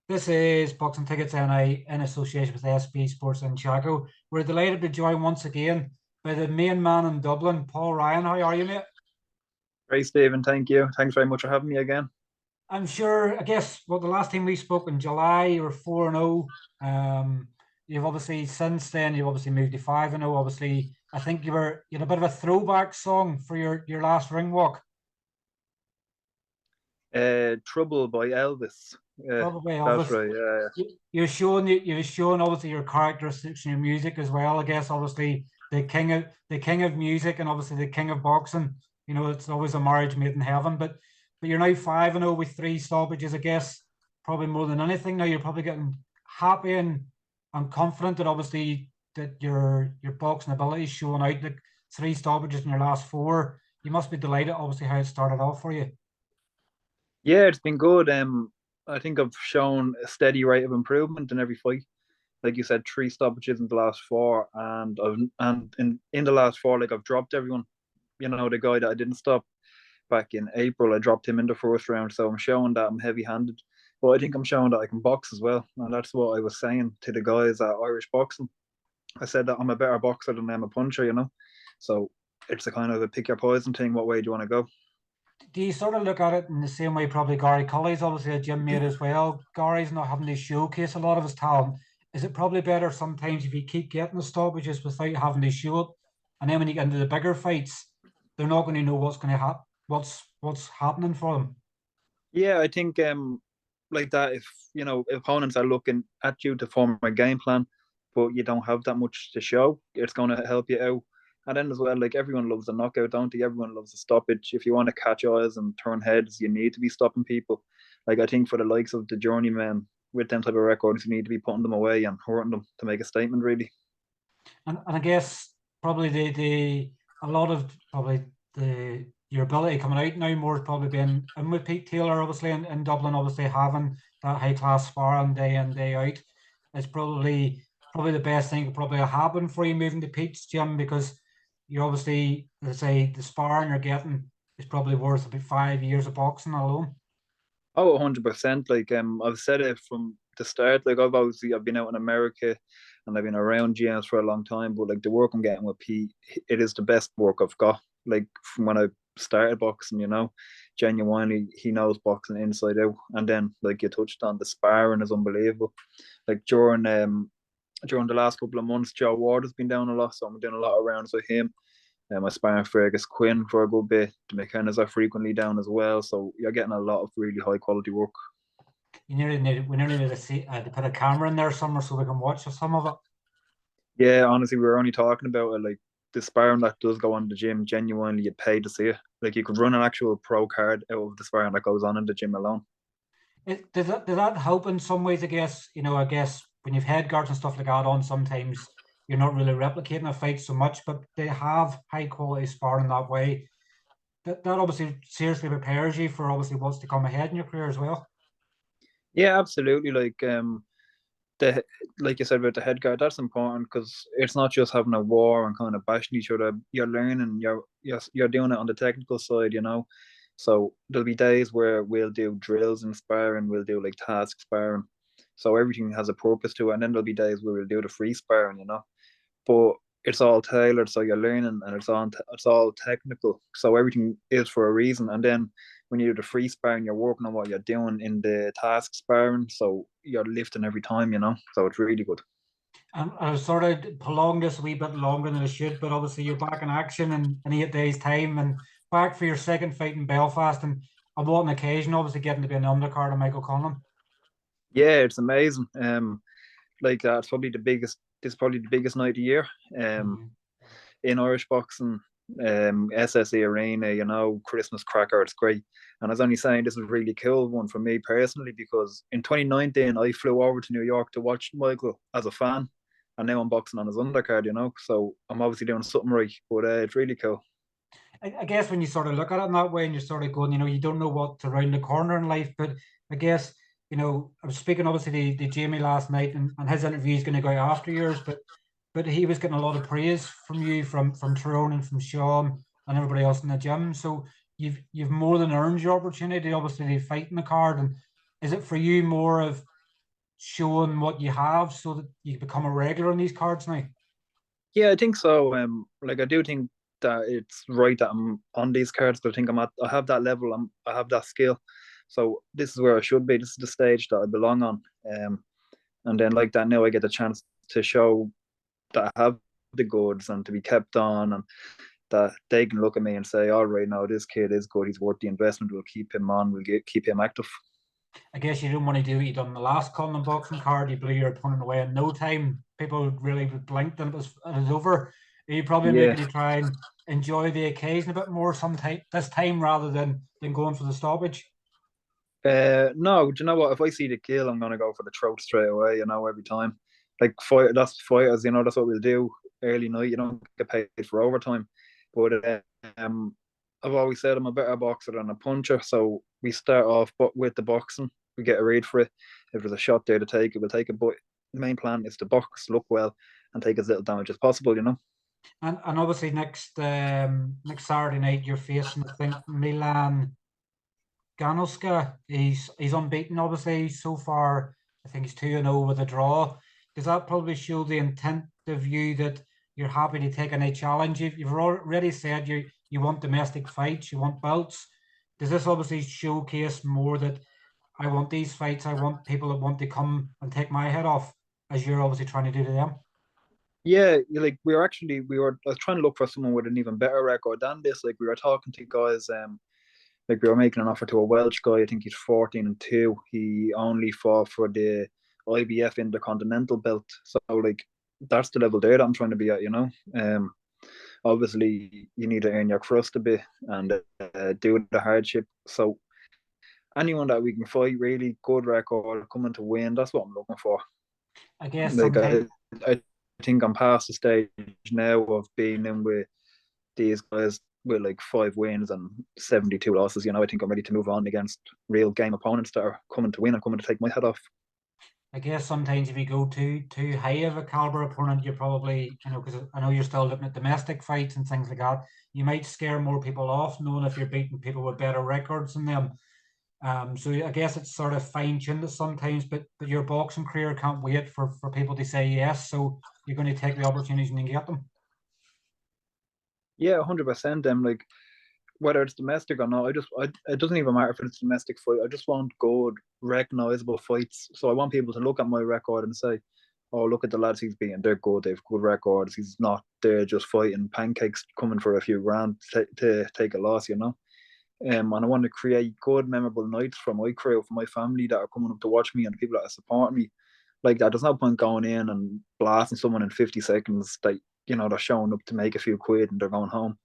This is Boxing Tickets NI in association with SB Sports in Chaco. We're delighted to join once again by the main man in Dublin, Paul Ryan. How are you, mate? Great, Stephen. Thank you. Thanks very much for having me again. I'm sure, I guess, well, the last time we spoke in July, you were 4-0. You've obviously, since then, you've obviously moved to 5-0. Obviously, I think you had a bit of a throwback song for your last ring walk. Trouble by Elvis. Probably That's Elvis. right. You're showing obviously your characteristics in your music as well. I guess obviously the king of music and obviously the king of boxing. You know, it's always a marriage made in heaven. But you're now 5-0 with 3 stoppages. I guess probably more than anything now you're probably getting happy and confident that obviously that your boxing ability is showing out. Like 3 stoppages in your last 4. You must be delighted obviously how it started off for you. Yeah, it's been good. I think I've shown a steady rate of improvement in every fight. Like you said, 3 stoppages in the last 4, and in the last 4, like I've dropped everyone. You know, the guy that I didn't stop back in April, I dropped him in the first round. So I'm showing that I'm heavy-handed, but I think I'm showing that I can box as well. And that's what I was saying to the guys at Irish Boxing. I said that I'm a better boxer than I'm a puncher. You know, so it's a kind of a pick your poison thing. What way do you want to go? Do you sort of look at it in the same way probably Gary Cully's obviously a gym mate as well? Gary's not having to showcase a lot of his talent. Is it probably better sometimes if you keep getting the stoppages without having to show it? And then when you get into the bigger fights, they're not going to know what's going to happen, what's happening for them. Yeah, I think like that. If you know opponents are looking at you to form a game plan, but you don't have that much to show, it's going to help you out. And then as well, like everyone loves a knockout, don't they? Everyone loves a stoppage. If you want to catch eyes and turn heads, you need to be stopping people. Like I think for the likes of the journeymen with them type of records, you need to be putting them away and hurting them to make a statement. Really. And I guess probably the a lot of probably the your ability coming out now more has probably been and with Pete Taylor obviously in Dublin obviously having that high class sparring day in day out is probably the best thing that probably happen for you moving to Pete's gym because you obviously let's say the sparring you're getting is probably worth about 5 years of boxing alone. Oh, 100%. Like I've said it from the start. Like I've been out in America and I've been around GMs for a long time, but like the work I'm getting with Pete, it is the best work I've got. Like from when I started boxing, you know, genuinely he knows boxing inside out. And then like you touched on, the sparring is unbelievable. Like during the last couple of months, Joe Ward has been down a lot, so I'm doing a lot of rounds with him. I sparring Fergus Quinn for a good bit. The McKenna's are frequently down as well, so you're getting a lot of really high quality work. We nearly need to see to put a camera in there somewhere so we can watch some of it. Yeah, honestly, we were only talking about it. Like the sparring that does go on in the gym, genuinely, you pay to see it. Like you could run an actual pro card out of the sparring that goes on in the gym alone. Does that help in some ways? I guess when you've head guards and stuff like that on, sometimes you're not really replicating a fight so much, but they have high quality sparring that way. That obviously seriously prepares you for obviously what's to come ahead in your career as well. Yeah, absolutely. The like you said about the head guard, that's important because it's not just having a war and kind of bashing each other. You're learning, you're doing it on the technical side, you know. So there'll be days where we'll do drills and sparring, we'll do like task sparring. So everything has a purpose to it, and then there'll be days where we'll do the free sparring, you know. But it's all tailored, so you're learning, and it's all technical. So everything is for a reason. And then when you do the free sparring, you're working on what you're doing in the task sparring, so you're lifting every time, you know. So it's really good. And I sort of prolonged this a wee bit longer than I should, but obviously you're back in action in 8 days' time and back for your second fight in Belfast. And on what an occasion, obviously getting to be an undercard of Michael Conlan. Yeah, it's amazing. It's probably the biggest. This is probably the biggest night of the year. Mhm. In Irish boxing, SSE Arena, you know, Christmas cracker. It's great. And I was only saying this is a really cool one for me personally because in 2019 I flew over to New York to watch Michael as a fan, and now I'm boxing on his undercard, you know. So I'm obviously doing something right, but it's really cool. I guess when you sort of look at it in that way and you're sort of going, you don't know what's around the corner in life, but I guess, I was speaking obviously to Jamie last night and his interview is going to go out after yours, but he was getting a lot of praise from you, from Tyrone and from Sean and everybody else in the gym. So you've more than earned your opportunity, obviously, to fight in the card. And is it for you more of showing what you have so that you become a regular on these cards now? Yeah, I think so. Like I do think that it's right that I'm on these cards, but I think I have that level. I have that skill. So this is where I should be. This is the stage that I belong on. And then like that now I get the chance to show that I have the goods and to be kept on, and that they can look at me and say, all right, now this kid is good. He's worth the investment. We'll keep him on. Keep him active. I guess you didn't want to do what you done the last Cullen boxing card. You blew your opponent away in no time. People really blinked and it was over. Are you probably Yeah. looking to try and enjoy the occasion a bit more this time rather than going for the stoppage? No, do you know what? If I see the kill, I'm gonna go for the throat straight away. You know, every time. Like that's fighters. You know, that's what we'll do. Early night, you don't get paid for overtime. But I've always said I'm a better boxer than a puncher. So we start off, but with the boxing, we get a read for it. If there's a shot there to take it, we'll take it. But the main plan is to box, look well, and take as little damage as possible. You know. And obviously next Saturday night you're facing, I think, Milan Ganoska. He's unbeaten obviously so far. I think he's 2-0 with a draw. Does that probably show the intent of you that you're happy to take any challenge? You've already said you want domestic fights, you want belts. Does this obviously showcase more that I want these fights, I want people that want to come and take my head off, as you're obviously trying to do to them? Yeah, like I was trying to look for someone with an even better record than this. Like we were talking to guys, like we were making an offer to a Welsh guy. I think he's 14-2. He only fought for the IBF Intercontinental belt. So like that's the level there that I'm trying to be at. You know, obviously you need to earn your crust a bit and do the hardship. So anyone that we can fight, really good record, coming to win. That's what I'm looking for. I guess Like sometimes I think I'm past the stage now of being in with these guys with like 5 wins and 72 losses. You know, I think I'm ready to move on against real game opponents that are coming to win and coming to take my head off. sometimes if you go too high of a caliber opponent, you're probably, because I know you're still looking at domestic fights and things like that. You might scare more people off, knowing if you're beating people with better records than them. So I guess it's sort of fine tuned sometimes, but your boxing career can't wait for people to say yes. So you're going to take the opportunities and you get them. Yeah, 100%. Like whether it's domestic or not, it doesn't even matter if it's domestic fight. I just want good, recognizable fights. So I want people to look at my record and say, "Oh, look at the lads he's beating. They're good. They've good records. He's not there just fighting pancakes, coming for a few grand to take a loss." You know. And I want to create good, memorable nights for my crew, for my family that are coming up to watch me, and the people that are supporting me. Like that, there's no point going in and blasting someone in 50 seconds that they're showing up to make a few quid and they're going home.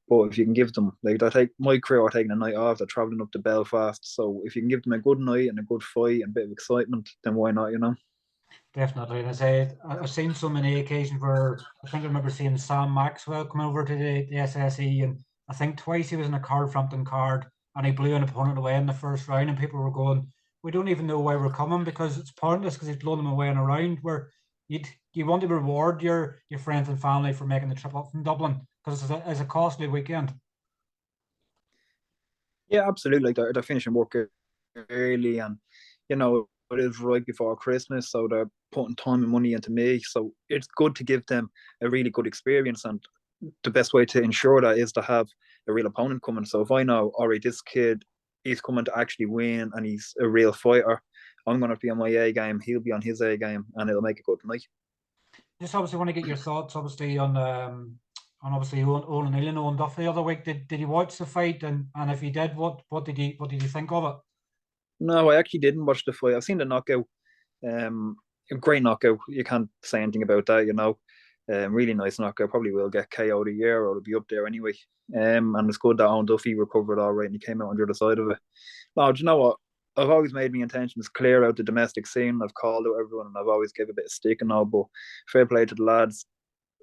But if you can give them, like, my crew are taking a night off, they're traveling up to Belfast. So if you can give them a good night and a good fight and a bit of excitement, then why not, you know? Definitely. And I say I've seen so many occasions where I think I remember seeing Sam Maxwell come over to the SSE, and I think twice he was in a card Frampton card and he blew an opponent away in the first round, and people were going, "We don't even know why we're coming because it's pointless because he's blown them away in a round." Where you want to reward your friends and family for making the trip up from Dublin because it's a costly weekend. Yeah, absolutely. Like they're finishing work early, and it is right before Christmas, so they're putting time and money into me. So it's good to give them a really good experience, and the best way to ensure that is to have a real opponent coming. So if I know, all right, this kid, he's coming to actually win and he's a real fighter, I'm going to be on my A game, he'll be on his A game, and it'll make a good night. Just obviously want to get your thoughts, obviously, on obviously Owen and Owen Duff the other week. Did you watch the fight? And if you did, what did you think of it? No, I actually didn't watch the fight. I've seen the knockout. A great knockout. You can't say anything about that, you know. Really nice knockout. Probably will get KO of the year or it'll be up there anyway. And it's good that Owen Duffy recovered all right and he came out on the other side of it. Now, do you know what? I've always made my intentions clear out the domestic scene. I've called out everyone and I've always give a bit of stick and all, but fair play to the lads.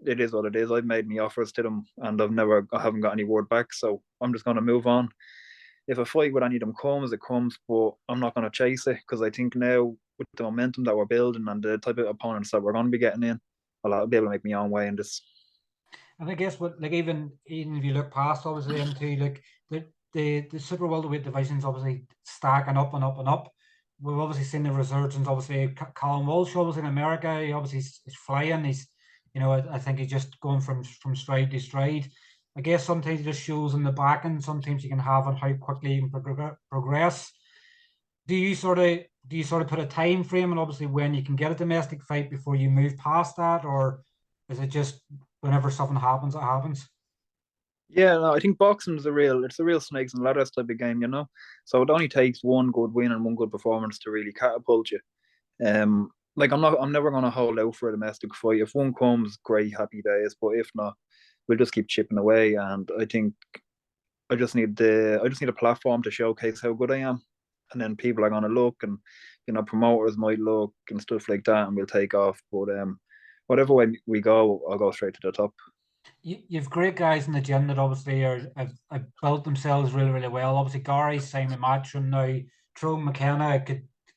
It is what it is. I've made my offers to them and I haven't got any word back. So I'm just going to move on. If a fight with any of them comes, it comes, but I'm not going to chase it because I think now with the momentum that we're building and the type of opponents that we're going to be getting in, I'll be able to make my own way in this. And I guess what, like, even if you look past obviously into like the super welterweight divisions obviously stacking up and up and up. we've obviously seen the resurgence. Obviously, Colin Walsh, obviously in America, he obviously is flying. He's, you know, I think he's just going from stride to stride. I guess sometimes it just shows in the back end. Sometimes you can have on how quickly you can progress. Do you sort of put a time frame and obviously when you can get a domestic fight before you move past that, or is it just whenever something happens, it happens? Yeah, no, I think boxing is it's a real snakes and ladders type of game, you know. So it only takes one good win and one good performance to really catapult you. Like I'm never gonna hold out for a domestic fight. If one comes, great, happy days. But if not, we'll just keep chipping away. And I think I just need a platform to showcase how good I am, and then people are gonna look, and promoters might look and stuff like that, and we'll take off. But whatever way we go, I'll go straight to the top. You've great guys in the gym that obviously have built themselves really, really well. Obviously, Gary's Simon Matchroom now. Tyrone McKenna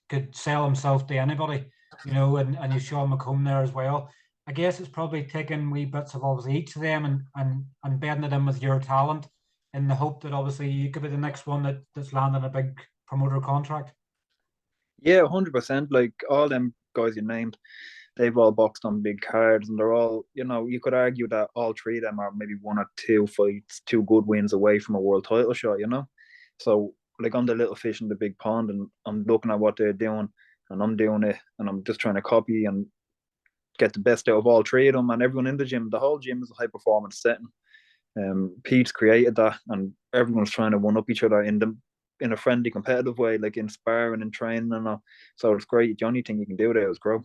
could sell himself to anybody, you know, and you Sean McComb there as well. I guess it's probably taking wee bits of obviously each of them and bedding it in with your talent in the hope that obviously you could be the next one that's landing a big promoter contract. Yeah, 100%. Like all them guys you named, they've all boxed on big cards, and they're all, you could argue that all three of them are maybe one or two fights, two good wins away from a world title shot. So, like, I'm the little fish in the big pond, and I'm looking at what they're doing, and I'm doing it, and I'm just trying to copy and get the best out of all three of them and everyone in the gym. The whole gym is a high performance setting. Pete's created that, and everyone's trying to one up each other in a friendly, competitive way, like in sparring and training and all. So it's great. The only thing you can do there is grow.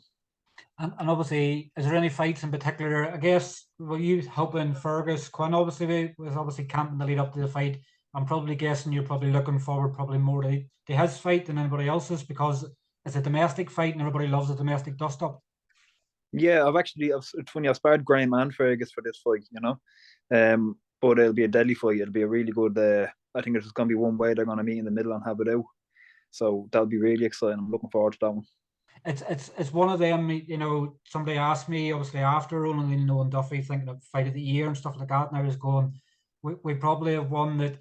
And obviously, is there any fights in particular? I guess were you hoping Fergus Quinn obviously was obviously camping the lead up to the fight. I'm probably guessing you're probably looking forward probably more to his fight than anybody else's because it's a domestic fight and everybody loves a domestic dust up. Yeah, it's funny. I've sparred Graham and Fergus for this fight. But it'll be a deadly fight. It'll be a really good. I think it's just going to be one way. They're going to meet in the middle and have it out. So that'll be really exciting. I'm looking forward to that one. It's one of them, you know, somebody asked me obviously after only knowing Duffy thinking of fight of the year and stuff like that, and I was going, we probably have one that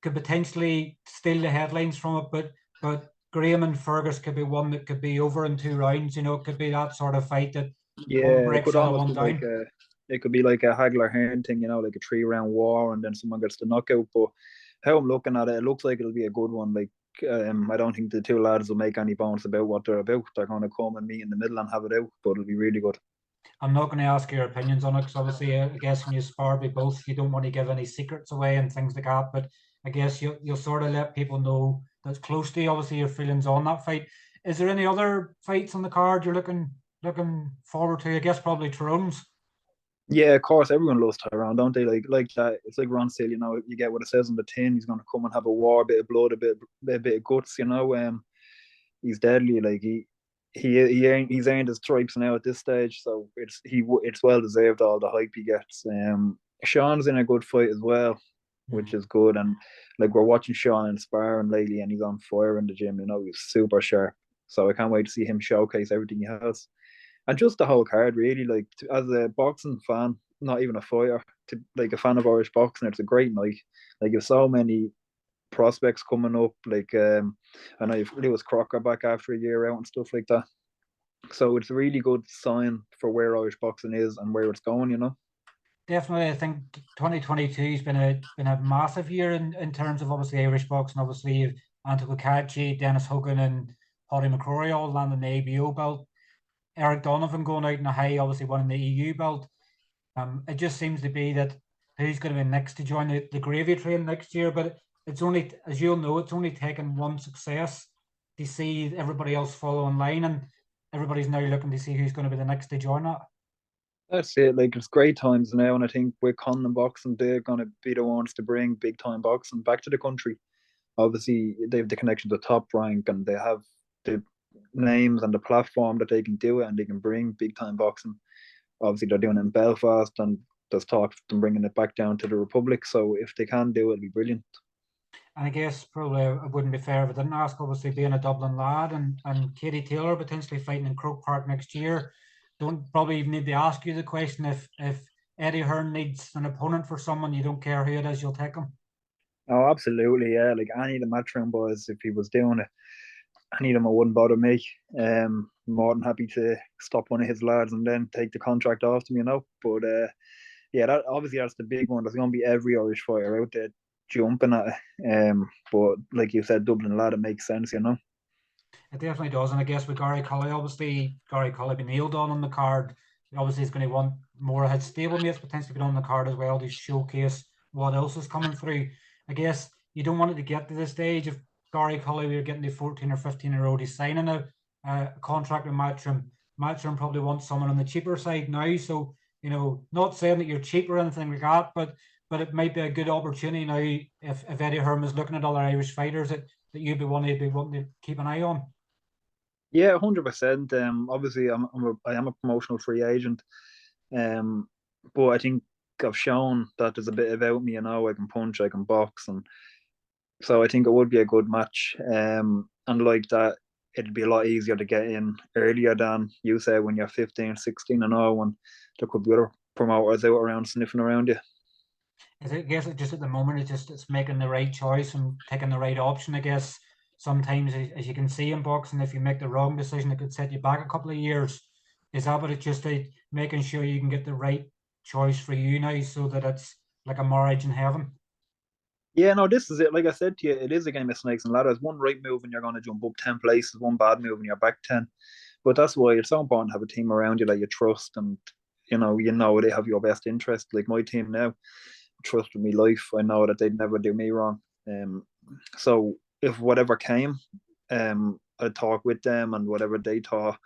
could potentially steal the headlines from it, but Graham and Fergus could be one that could be over in 2 rounds, you know, it could be that sort of fight that one Yeah, it breaks could the other almost one be like down. a Hagler Hearn thing, like a 3 round war, and then someone gets the knockout. But how I'm looking at it looks like it'll be a good one. Like, I don't think the two lads will make any bones about what they're about. They're going to come and meet in the middle and have it out, but it'll be really good. I'm not going to ask your opinions on it because obviously I guess when you spar with both, you don't want to give any secrets away and things like that. But I guess you'll sort of let people know that's close to you, obviously your feelings on that fight. Is there any other fights on the card you're looking forward to? I guess probably Tyrone's. Yeah, of course, everyone loves Tyrone, don't they? Like that. It's like Ron said, you get what it says on the tin. He's going to come and have a war, a bit of blood, a bit of guts. He's deadly. Like he's earned his stripes now at this stage, so it's well deserved all the hype he gets. Sean's in a good fight as well, which is good. And like we're watching Sean inspiring lately, and he's on fire in the gym. He's super sharp. So I can't wait to see him showcase everything he has. And just the whole card, really. Like as a boxing fan, not even a fighter, to like a fan of Irish boxing, it's a great night. Like there's so many prospects coming up. Like I know Lewis Crocker back after a year out and stuff like that. So it's a really good sign for where Irish boxing is and where it's going. Definitely, I think 2022 has been a massive year in terms of obviously Irish boxing. Obviously, you've Anto Kachi, Dennis Hogan, and Paddy McCrory all landing the ABO belt. Eric Donovan going out in a high, obviously winning the EU belt. It just seems to be that who's going to be next to join the gravy train next year. But it's only, as you'll know, it's only taken one success to see everybody else follow in line, and everybody's now looking to see who's going to be the next to join that. That's it. Like it's great times now, and I think with Conlan boxing, they're going to be the ones to bring big time boxing back to the country. Obviously, they have the connection to Top Rank, and they have the names and the platform that they can do it, and they can bring big time boxing. Obviously, they're doing it in Belfast, and there's talk of them bringing it back down to the Republic. So if they can do it, it'll be brilliant. And I guess probably it wouldn't be fair if I didn't ask, obviously being a Dublin lad and Katie Taylor potentially fighting in Croke Park next year. Don't probably even need to ask you the question if Eddie Hearn needs an opponent for someone, you don't care who it is, you'll take him. Oh, absolutely, yeah. Like any of the matchroom boys, if he was doing it, I need him, it wouldn't bother me. More than happy to stop one of his lads and then take the contract off to me, But yeah, that obviously that's the big one. There's going to be every Irish fighter out there jumping at it. But like you said, Dublin lad, it makes sense, It definitely does. And I guess with Gary Cully, obviously, Gary Cully been nailed on the card. Obviously, he's going to want more of his stablemates potentially been on the card as well to showcase what else is coming through. I guess you don't want it to get to the stage of Gary Cully, we're getting to 14 or 15-year-old, he's signing a contract with Matchroom. Matchroom probably wants someone on the cheaper side now. So, not saying that you're cheap or anything like that, but it might be a good opportunity now if Eddie Hearn is looking at other Irish fighters that you'd be wanting to keep an eye on. Yeah, 100%. Obviously, I am a promotional free agent. But I think I've shown that there's a bit about me. I can punch, I can box, and so I think it would be a good match. And like that, it'd be a lot easier to get in earlier than you say when you're 15, 16 and all, when there could be other promoters out around sniffing around you. I guess it just at the moment it's making the right choice and taking the right option. I guess sometimes, as you can see in boxing, if you make the wrong decision, it could set you back a couple of years. Is that what it's just making sure you can get the right choice for you now, so that it's like a marriage in heaven? Yeah, no, this is it. Like I said to you, it is a game of snakes and ladders. One right move and you're going to jump up 10 places, one bad move and you're back 10. But that's why it's so important to have a team around you that you trust and, they have your best interest. Like my team now, trust with me life. I know that they'd never do me wrong. So if whatever came, I'd talk with them and whatever they thought,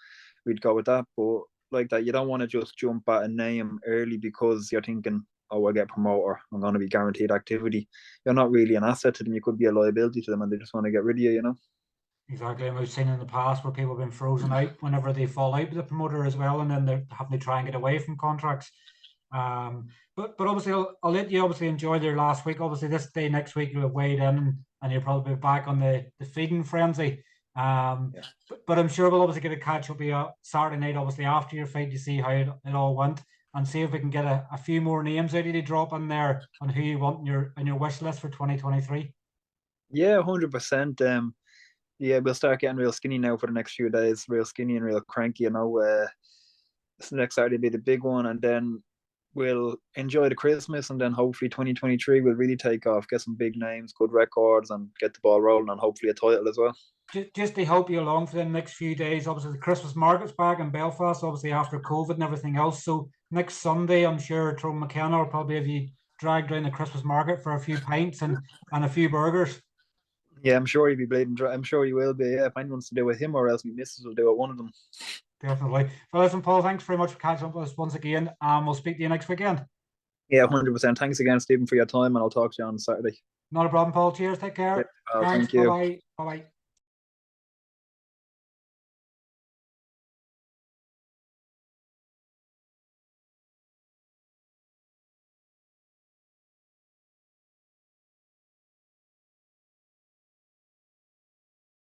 we'd go with that. But like that, you don't want to just jump at a name early because you're thinking, oh, I get promoter, I'm going to be guaranteed activity. You're not really an asset to them. You could be a liability to them, and they just want to get rid of you. Exactly, and we've seen in the past where people have been frozen out whenever they fall out with the promoter as well, and then they're having to try and get away from contracts. But obviously, I'll let you obviously enjoy their last week. Obviously, this day next week you'll have weighed in, and you'll probably be back on the feeding frenzy. Yeah. But I'm sure we'll obviously get a catch up here Saturday night, obviously after your fight, to see how it all went, and see if we can get a few more names out of you to drop in there on who you want in your wish list for 2023. Yeah, 100%. Yeah, we'll start getting real skinny now for the next few days. Real skinny and real cranky. This next Saturday will be the big one, and then we'll enjoy the Christmas, and then hopefully 2023 will really take off, get some big names, good records, and get the ball rolling, and hopefully a title as well. Just to help you along for the next few days, obviously the Christmas market's back in Belfast, obviously after COVID and everything else. So next Sunday, I'm sure Tyrone McKenna will probably have you dragged around the Christmas market for a few pints and a few burgers. Yeah, I'm sure he'll be bleeding dry. I'm sure he will be. Yeah, if anyone wants to do with him, or else my missus will do it, one of them. Definitely. Well, listen, Paul, thanks very much for catching up with us once again. We'll speak to you next weekend. Yeah, 100%. Thanks again, Stephen, for your time, and I'll talk to you on Saturday. Not a problem, Paul. Cheers. Take care. Thank you. Bye-bye. Bye-bye.